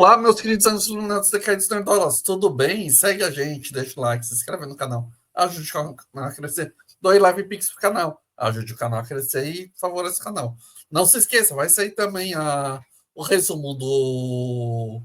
Olá, meus queridos anos iluminados decaídos nerdolas, tudo bem? Segue a gente, deixa o like, se inscreve no canal, ajude o canal a crescer, doe live pix pro canal, ajude o canal a crescer e favorece o canal. Não se esqueça, vai sair também o resumo do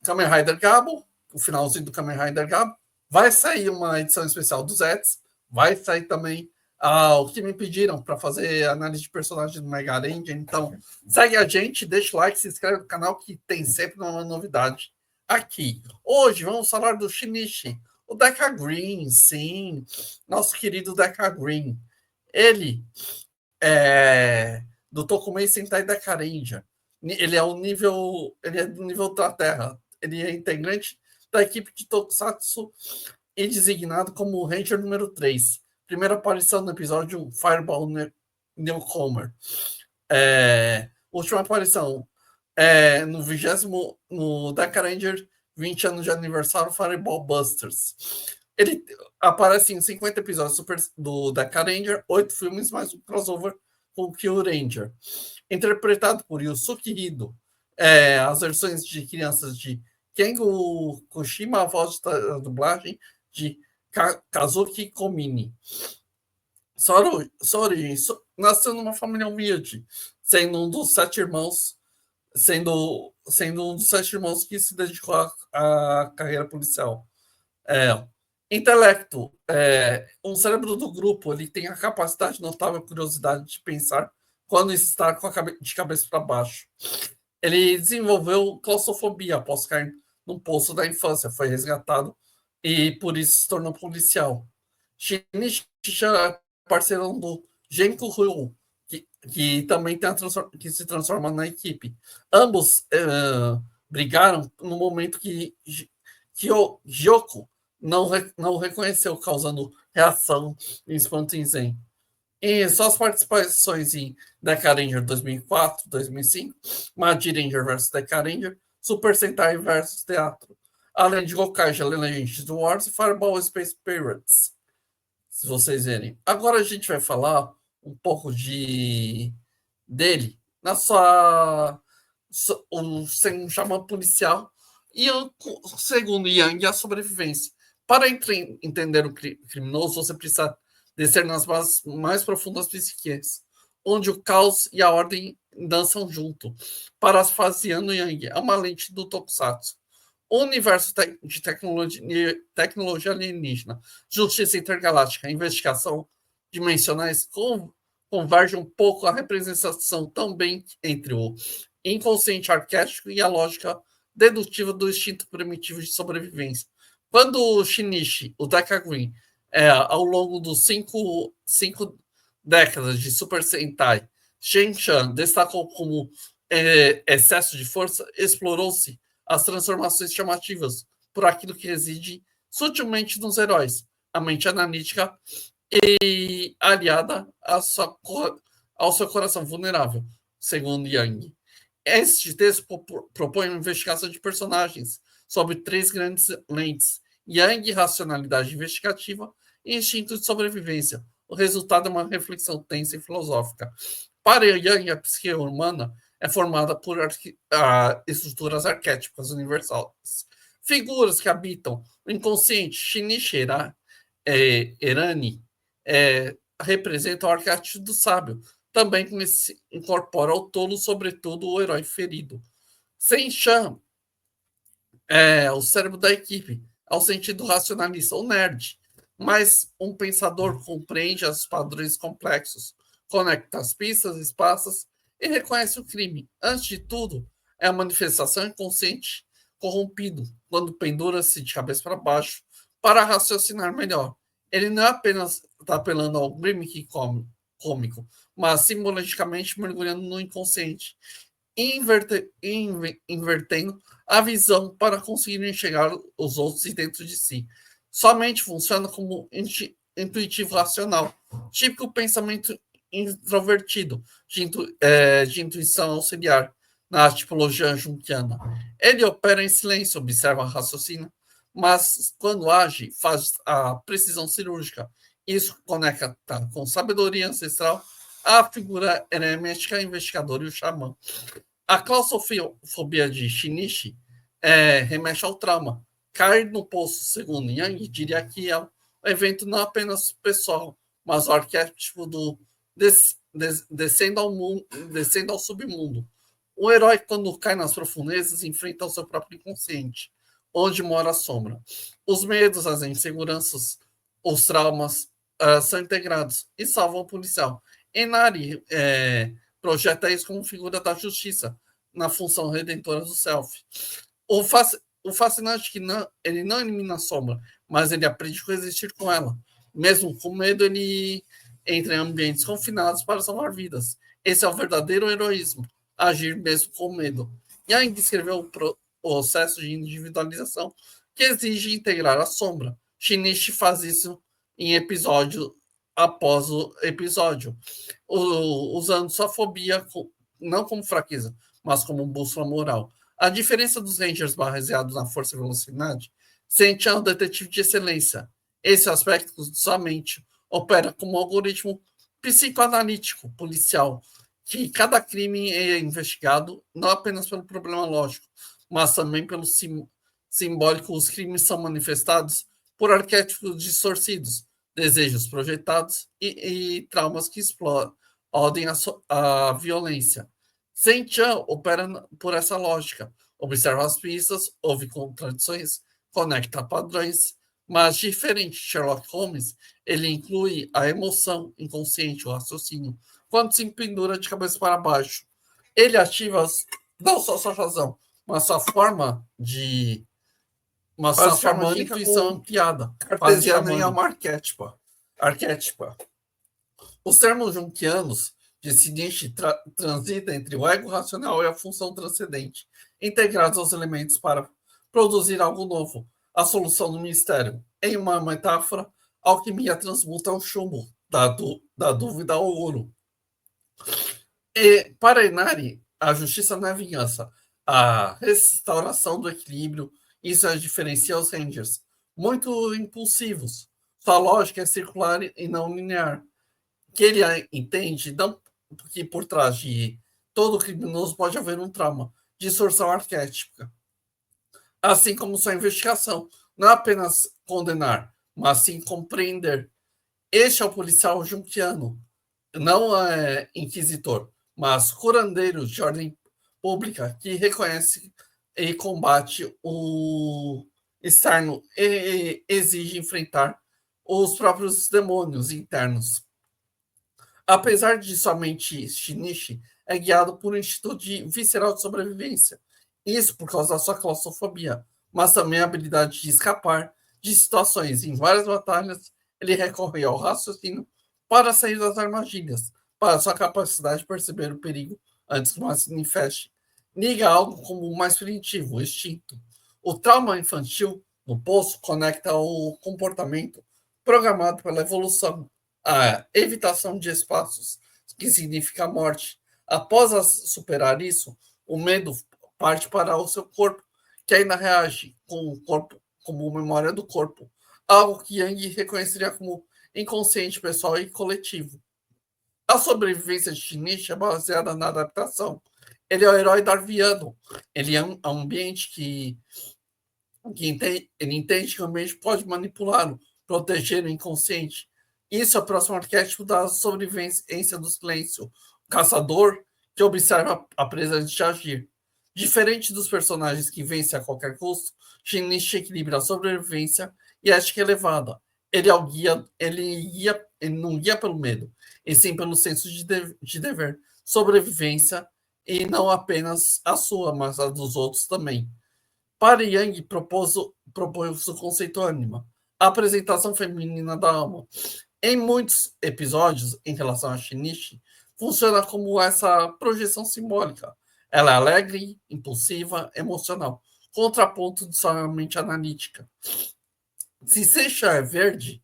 Kamen Rider Gabo, o finalzinho do Kamen Rider Gabo, vai sair uma edição especial dos Zets, vai sair também o que me pediram para fazer análise de personagem do Mega Ranger. Então, segue a gente, deixa o like, se inscreve no canal que tem sempre uma novidade aqui. Hoje vamos falar do Shinichi, o Deca Green, sim, nosso querido Deca Green. Ele é do Tokumei Sentai Deca Ranger. Ele é do nível da Terra. Ele é integrante da equipe de Tokusatsu e designado como Ranger número 3. Primeira aparição no episódio Fireball Newcomer. Última aparição no 20º, no Deca Ranger 20 anos de aniversário Fireball Busters. Ele aparece em 50 episódios do Deca Ranger, 8 filmes, mais um crossover com o Kyo Ranger. Interpretado por Yusuke Hido. As versões de crianças de Kengo Kushima, a voz da dublagem de Kazuki Komini. Sua origem nasceu numa família humilde, sendo um dos 7 irmãos, sendo um dos 7 irmãos que se dedicou à carreira policial. Intelecto, um cérebro do grupo, ele tem a capacidade notável, curiosidade de pensar quando está de cabeça para baixo. Ele desenvolveu claustrofobia após cair num poço da infância, foi resgatado e por isso se tornou policial. Shinichi é parceirão do Genko Ryu, que também que se transforma na equipe. Ambos brigaram no momento que Gyoko não reconheceu, causando reação em espanto em Zen. E suas participações em Deca Ranger 2004, 2005, Mad Ranger vs Deca Ranger, Super Sentai vs Teatro, além de Gokaiger Legends do Wars e Fireball Space Pirates, se vocês verem. Agora a gente vai falar um pouco dele na sua um xamã policial e segundo Yang, a sobrevivência. Para entender o criminoso, você precisa descer nas bases mais profundas psiquias, onde o caos e a ordem dançam junto. Parafraseando Yang, é uma lente do Tokusatsu. O universo de tecnologia alienígena, justiça intergaláctica, investigação dimensionais converge um pouco a representação também entre o inconsciente arquétipo e a lógica dedutiva do instinto primitivo de sobrevivência. Quando o Shinichi, o Deca Green, ao longo dos cinco décadas de Super Sentai, Shen-chan destacou como excesso de força, explorou-se as transformações chamativas por aquilo que reside sutilmente nos heróis, a mente analítica e aliada ao seu coração vulnerável, segundo Yang. Este texto propõe uma investigação de personagens sobre 3 grandes lentes: Yang, racionalidade investigativa, e instinto de sobrevivência. O resultado é uma reflexão tensa e filosófica. Para Yang, a psique humana é formada por estruturas arquétipicas universais. Figuras que habitam o inconsciente. Shinichi Erani representa o arquétipo do sábio. Também se incorpora ao tolo, sobretudo o herói ferido. Sen-chan o cérebro da equipe, ao sentido racionalista, o nerd. Mas um pensador compreende os padrões complexos, conecta as pistas, espaços e reconhece o crime. Antes de tudo, é a manifestação inconsciente corrompido, quando pendura-se de cabeça para baixo para raciocinar melhor. Ele não apenas está apelando ao gimmick cômico, mas simbolicamente mergulhando no inconsciente, invertendo a visão para conseguir enxergar os outros dentro de si. Somente funciona como intuitivo racional, típico pensamento introvertido de intuição auxiliar na tipologia junguiana. Ele opera em silêncio, observa, raciocina, mas quando age, faz a precisão cirúrgica. Isso conecta com sabedoria ancestral a figura hermética, investigadora e o xamã. A claustrofobia de Shinichi remete ao trauma. Cair no poço, segundo Yang, diria que é um evento não apenas pessoal, mas o arquétipo do descendo ao submundo. O herói, quando cai nas profundezas, enfrenta o seu próprio inconsciente, onde mora a sombra. Os medos, as inseguranças, os traumas são integrados e salvam o policial. Enari projeta isso como figura da justiça, na função redentora do self. O fascinante é que ele não elimina a sombra, mas ele aprende a coexistir com ela. Mesmo com medo, ele entra em ambientes confinados para salvar vidas. Esse é o verdadeiro heroísmo, agir mesmo com medo. E ainda escreveu o processo de individualização que exige integrar a sombra. Shinichi faz isso em episódio após o episódio, usando sua fobia não como fraqueza, mas como bússola moral. A diferença dos Rangers baseados na força e velocidade sente um detetive de excelência. Esse aspecto somente opera como um algoritmo psicoanalítico policial, que cada crime é investigado não apenas pelo problema lógico, mas também pelo simbólico. Os crimes são manifestados por arquétipos distorcidos, desejos projetados e traumas que explodem a violência. Saint-Chan opera por essa lógica, observa as pistas, ouve contradições, conecta padrões, mas diferente de Sherlock Holmes, ele inclui a emoção inconsciente, o raciocínio, quando se pendura de cabeça para baixo. Ele ativa não só sua razão, mas sua forma de intuição ampliada, cartesiana e uma arquétipa. Os termos junquianos de Shinichi transitam entre o ego racional e a função transcendente, integrados aos elementos para produzir algo novo, a solução do mistério. Em uma metáfora, a alquimia transmuta o chumbo da dúvida ao ouro. E, para Inari, a justiça não é vingança, a restauração do equilíbrio. Isso diferencia os Rangers, muito impulsivos. Sua lógica é circular e não linear. Que ele entende não que por trás de todo criminoso pode haver um trauma, distorção arquétipica. Assim como sua investigação, não é apenas condenar, mas sim compreender. Este é o policial junquiano, não é inquisitor, mas curandeiro de ordem pública que reconhece e combate o externo e exige enfrentar os próprios demônios internos. Apesar de somente Shinichi é guiado por um instinto visceral de sobrevivência, isso por causa da sua claustrofobia, mas também a habilidade de escapar de situações. Em várias batalhas, ele recorre ao raciocínio para sair das armadilhas, para sua capacidade de perceber o perigo antes que mais se manifeste. Liga algo como o mais primitivo, o instinto. O trauma infantil no poço conecta o comportamento programado pela evolução, a evitação de espaços, que significa a morte. Após superar isso, o medo parte para o seu corpo, que ainda reage com o corpo como memória do corpo, algo que Yang reconheceria como inconsciente pessoal e coletivo. A sobrevivência de Shinichi é baseada na adaptação. Ele é o herói darwiano. Ele é um ambiente que ele entende que o ambiente pode manipulá-lo, proteger o inconsciente. Isso é o próximo arquétipo da sobrevivência do silêncio. O caçador que observa a presença de agir. Diferente dos personagens que vencem a qualquer custo, Shinichi equilibra a sobrevivência e a ética elevada. Ele não guia pelo medo, e sim pelo senso de dever, sobrevivência, e não apenas a sua, mas a dos outros também. Para Yang, propôs o conceito ânima, a apresentação feminina da alma. Em muitos episódios, em relação a Shinichi, funciona como essa projeção simbólica. Ela é alegre, impulsiva, emocional, contraponto de sua mente analítica. Se Seixa é verde,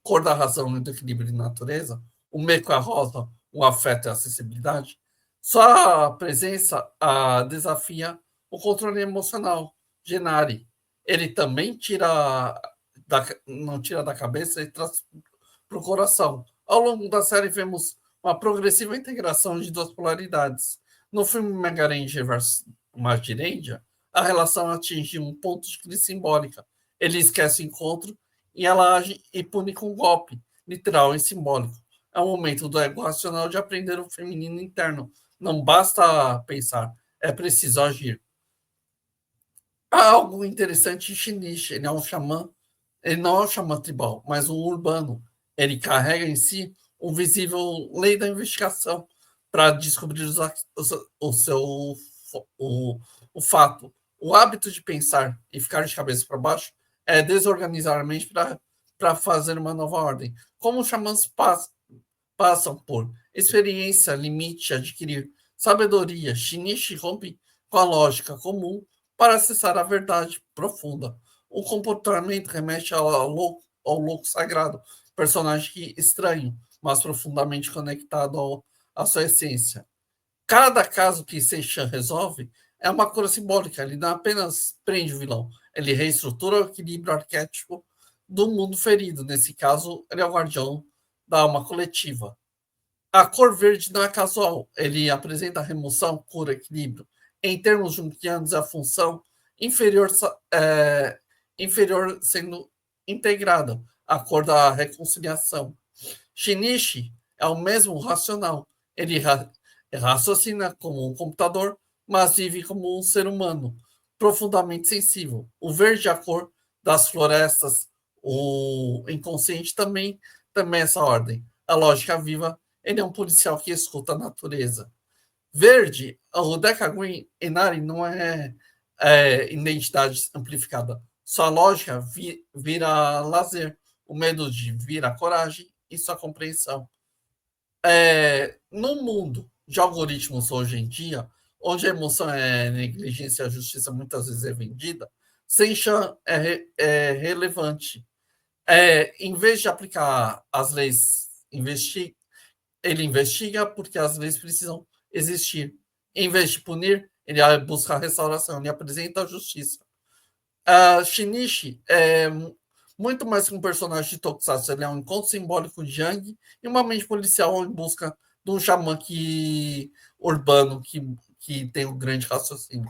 cor da razão e do equilíbrio de natureza, o Meiko é rosa, o afeto e a acessibilidade, sua presença desafia o controle emocional de Nari. Ele também não tira da cabeça e traz para o coração. Ao longo da série, vemos uma progressiva integração de duas polaridades. No filme Mega Ranger vs Majirendia, a relação atinge um ponto de crise simbólica. Ele esquece o encontro e ela age e pune com um golpe, literal e simbólico. É o momento do ego racional de aprender o feminino interno. Não basta pensar, é preciso agir. Há algo interessante em Shinichi. Ele é um xamã. Ele não é um xamã tribal, mas um urbano. Ele carrega em si um visível lei da investigação para descobrir o seu o fato. O hábito de pensar e ficar de cabeça para baixo é desorganizar a mente para fazer uma nova ordem. Como os xamãs passam por experiência, limite, adquirir sabedoria, Shinichi rompe com a lógica comum para acessar a verdade profunda. O comportamento remete ao louco sagrado, personagem que estranho, mas profundamente conectado à sua essência. Cada caso que Seishan resolve é uma cura simbólica. Ele não apenas prende o vilão, ele reestrutura o equilíbrio arquétipo do mundo ferido. Nesse caso, ele é o guardião da alma coletiva. A cor verde não é casual. Ele apresenta a remoção, cura, equilíbrio. Em termos junguianos, é a função inferior, inferior sendo integrada. A cor da reconciliação. Shinichi é o mesmo racional. Ele raciocina como um computador, mas vive como um ser humano, profundamente sensível. O verde é a cor das florestas, o inconsciente também é essa ordem. A lógica viva, ele é um policial que escuta a natureza. Verde, o Deca Green Enari não identidade amplificada. Sua lógica vira lazer, o medo de vira coragem e sua compreensão. No mundo de algoritmos hoje em dia, onde a emoção é negligência e a justiça muitas vezes é vendida, Senchan é relevante. Em vez de aplicar as leis, ele investiga porque as leis precisam existir. Em vez de punir, ele busca a restauração, ele apresenta a justiça. Shinichi é muito mais que um personagem de Tokusatsu, ele é um encontro simbólico de Yang e uma mente policial em busca de um xamã urbano que tem um grande raciocínio.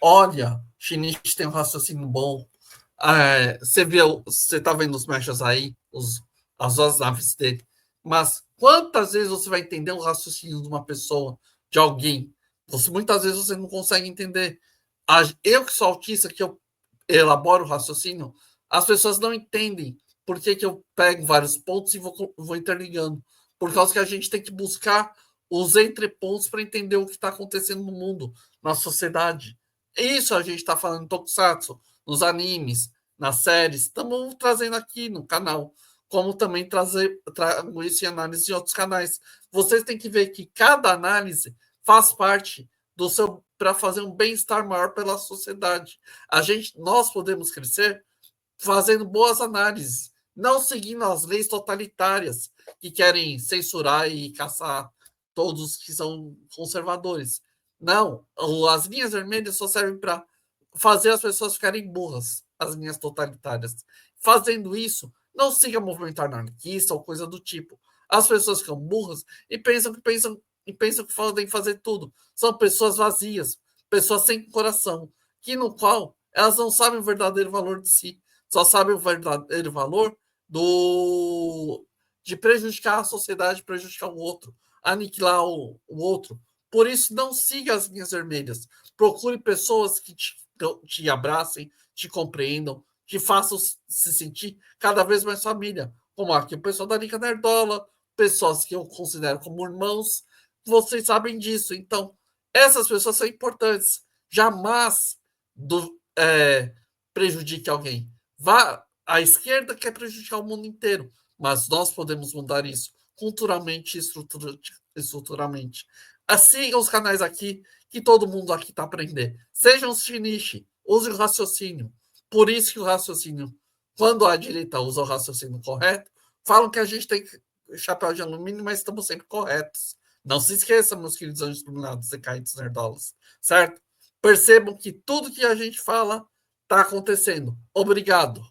Olha, Shinichi tem um raciocínio bom. Você tá vendo os mechas aí, as duas naves dele, mas quantas vezes você vai entender o raciocínio de uma pessoa, de alguém? Muitas vezes você não consegue entender. Eu que sou autista, que eu elaboro o raciocínio, as pessoas não entendem por que eu pego vários pontos e vou interligando. Por causa que a gente tem que buscar os entrepontos para entender o que está acontecendo no mundo, na sociedade. Isso a gente está falando em Tokusatsu, nos animes, nas séries. Estamos trazendo aqui no canal. Como também trago isso em análise de outros canais. Vocês têm que ver que cada análise faz parte do seu para fazer um bem-estar maior pela sociedade. Nós podemos crescer fazendo boas análises, não seguindo as leis totalitárias que querem censurar e caçar todos que são conservadores. Não, as linhas vermelhas só servem para fazer as pessoas ficarem burras, as linhas totalitárias. Fazendo isso, não siga movimento anarquista ou coisa do tipo. As pessoas ficam burras e pensam que podem fazer tudo. São pessoas vazias, pessoas sem coração, no qual elas não sabem o verdadeiro valor de si, só sabem o verdadeiro valor de prejudicar a sociedade, prejudicar o outro, aniquilar o outro. Por isso, não siga as linhas vermelhas. Procure pessoas que te abracem, te compreendam, te façam se sentir cada vez mais família. Como aqui o pessoal da Liga Nerdola, pessoas que eu considero como irmãos, vocês sabem disso. Então, essas pessoas são importantes. Jamais prejudique alguém. A esquerda quer prejudicar o mundo inteiro, mas nós podemos mudar isso culturalmente e estruturalmente. Sigam os canais aqui, que todo mundo aqui está aprendendo. Sejam os Shinichi, use o raciocínio. Por isso que o raciocínio, quando a direita usa o raciocínio correto, falam que a gente tem chapéu de alumínio, mas estamos sempre corretos. Não se esqueçam, meus queridos anjos iluminados e caídos nerdolas, certo? Percebam que tudo que a gente fala está acontecendo. Obrigado.